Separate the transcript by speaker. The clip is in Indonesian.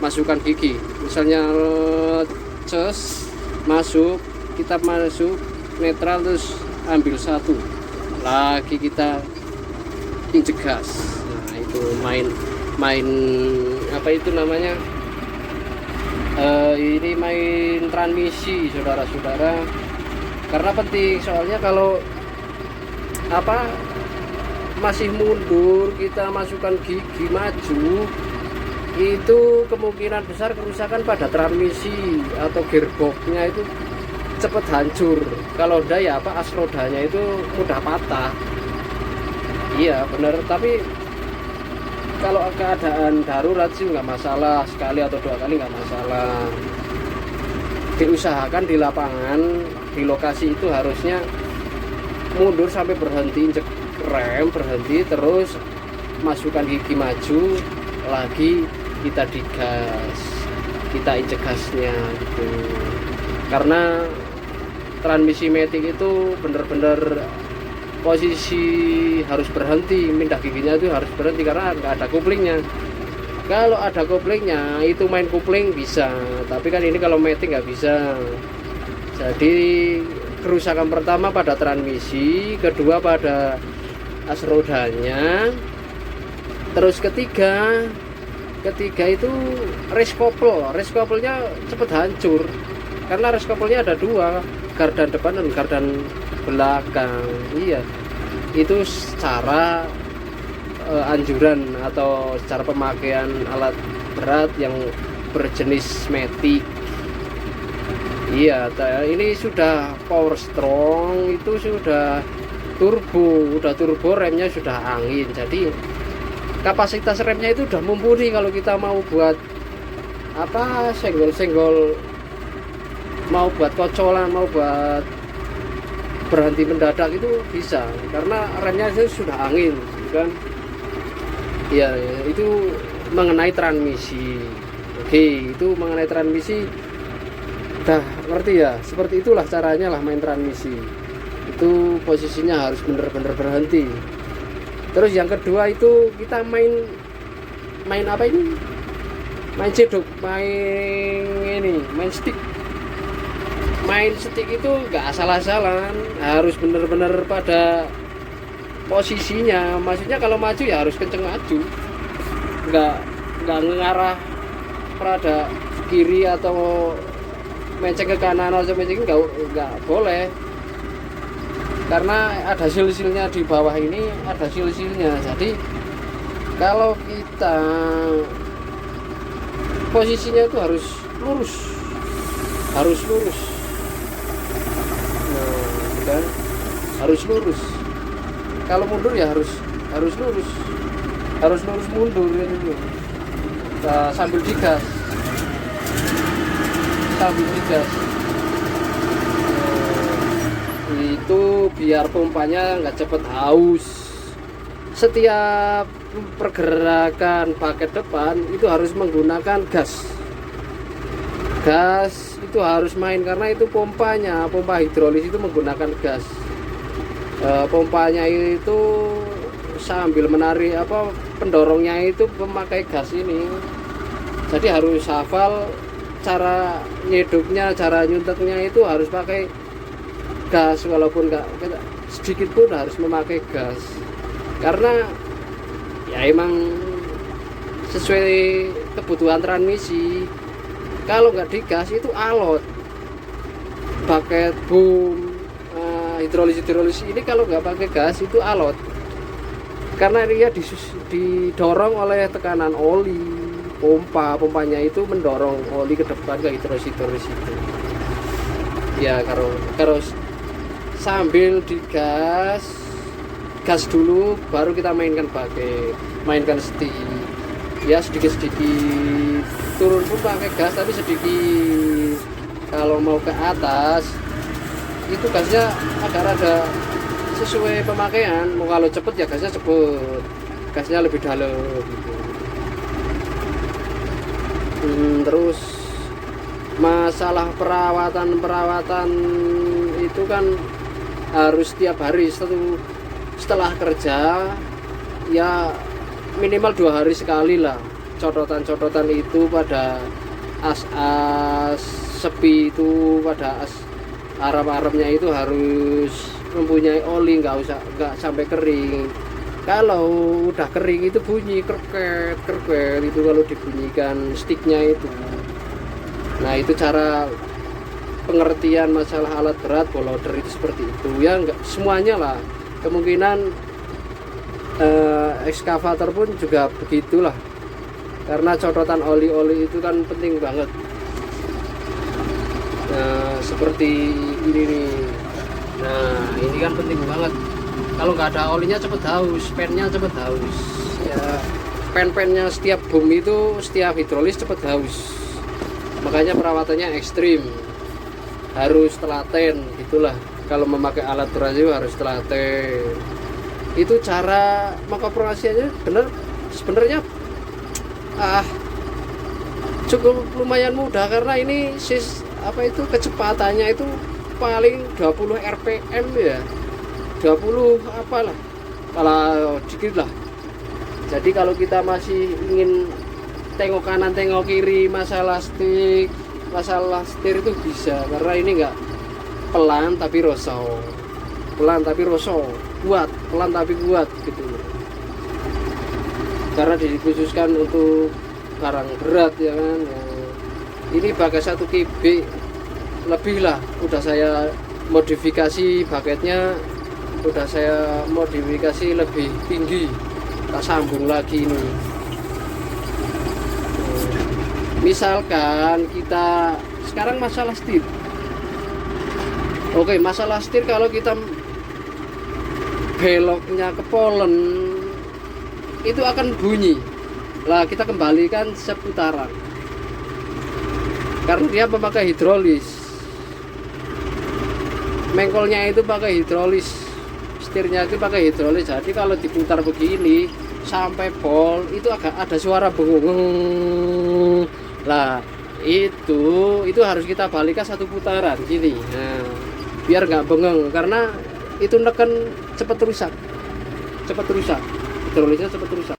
Speaker 1: masukkan gigi. Misalnya ces masuk, kita masuk netral terus ambil satu lagi, kita injek gas. Nah itu main apa itu namanya, ini main transmisi saudara-saudara, karena penting. Soalnya kalau apa masih mundur, kita masukkan gigi maju, itu kemungkinan besar kerusakan pada transmisi atau gearboxnya itu cepat hancur. Kalau udah ya apa, as rodanya itu mudah patah. Iya bener, tapi kalau keadaan darurat sih nggak masalah, sekali atau dua kali nggak masalah. Diusahakan di lapangan, di lokasi itu harusnya mundur sampai berhenti, injek rem berhenti, terus masukkan gigi maju lagi, kita digas, kita injek gasnya gitu. Karena transmisi matic itu bener-bener posisi harus berhenti, pindah giginya itu harus berhenti karena nggak ada kuplingnya. Kalau ada kuplingnya itu main kupling bisa, tapi kan ini kalau matic nggak bisa. Jadi kerusakan pertama pada transmisi, kedua pada as rodanya, terus ketiga itu race couple-nya cepat hancur karena race couple-nya ada dua, gardan depan dan gardan belakang. Iya, itu secara anjuran atau secara pemakaian alat berat yang berjenis matic. Iya, ini sudah power strong, itu sudah turbo, remnya sudah angin. Jadi kapasitas remnya itu udah mumpuni kalau kita mau buat apa, senggol-senggol, mau buat kocolan, mau buat berhenti mendadak itu bisa karena remnya itu sudah angin kan. Ya itu mengenai transmisi. Oke, itu mengenai transmisi udah ngerti ya, seperti itulah caranya lah main transmisi. Itu posisinya harus bener-bener berhenti. Terus yang kedua itu kita main apa ini, main cedok, main stick. Main stick itu nggak asal-asalan, harus bener-bener pada posisinya. Maksudnya kalau maju ya harus kenceng maju, nggak ngarah pada kiri atau menceng ke kanan atau menceng, nggak boleh, karena ada sil-silnya di bawah ini, ada sil-silnya. Jadi kalau kita posisinya itu harus lurus. Nah, kan harus lurus. Kalau mundur ya harus lurus mundur ini. Nah, sambil digas. Itu biar pompanya nggak cepet haus. Setiap pergerakan paket depan itu harus menggunakan gas itu harus main, karena itu pompa hidrolis itu menggunakan gas. Pompanya itu sambil menarik apa, pendorongnya itu memakai gas ini. Jadi harus hafal cara nyeduknya, cara nyunteknya itu harus pakai gas, walaupun nggak sedikit pun harus memakai gas, karena ya emang sesuai kebutuhan transmisi. Kalau nggak digas itu alot, paket boom, hidrolis ini kalau nggak pakai gas itu alot, karena dia didorong oleh tekanan oli. Pompanya itu mendorong oli ke depan ke hidrolis itu. Ya kalau sambil digas dulu, baru kita mainkan setir. Ya sedikit turun pun pakai gas, tapi sedikit. Kalau mau ke atas itu gasnya agar ada sesuai pemakaian. Mau kalau cepet ya gasnya cepet, gasnya lebih dalam gitu. Terus masalah perawatan itu kan harus setiap hari setelah kerja, ya minimal 2 hari sekali lah codotan-codotan itu pada as-as sepi itu, pada as arap-arapnya itu harus mempunyai oli, nggak sampai kering. Kalau udah kering itu bunyi kreket kreket itu kalau dibunyikan sticknya itu. Nah itu cara pengertian masalah alat berat boulder itu seperti itu ya, nggak semuanya lah, kemungkinan ekskavator pun juga begitulah, karena codotan oli-oli itu kan penting banget. Nah seperti ini nih, nah ini kan penting banget, kalau nggak ada olinya cepet haus, pennya cepet haus ya, pen-pennya setiap boom itu setiap hidrolis cepet haus, makanya perawatannya ekstrim, harus telaten gitulah. Kalau memakai alat berat itu harus telaten. Itu cara mengoperasikannya bener sebenarnya cukup lumayan mudah, karena ini kecepatannya itu paling 20 rpm ya, 20 apalah, kalau dikit lah. Jadi kalau kita masih ingin tengok kanan tengok kiri masalah setir itu bisa, karena ini enggak pelan tapi rosol, kuat, pelan tapi kuat gitu, karena dikhususkan untuk barang berat ya kan. Ini pakai 1 kb lebih lah, udah saya modifikasi baketnya, udah saya modifikasi lebih tinggi, tak sambung lagi ini. Misalkan kita sekarang masalah setir. Oke, masalah setir, kalau kita beloknya ke polen itu akan bunyi lah, kita kembalikan seputaran karena dia memakai hidrolis, mengkolnya itu pakai hidrolis, setirnya itu pakai hidrolis. Jadi kalau diputar begini sampai pol itu agak ada suara bengung lah, itu harus kita balikan 1 putaran gini, nah, biar nggak bengeng, karena itu neken cepet rusak, hidrolisnya cepet rusak.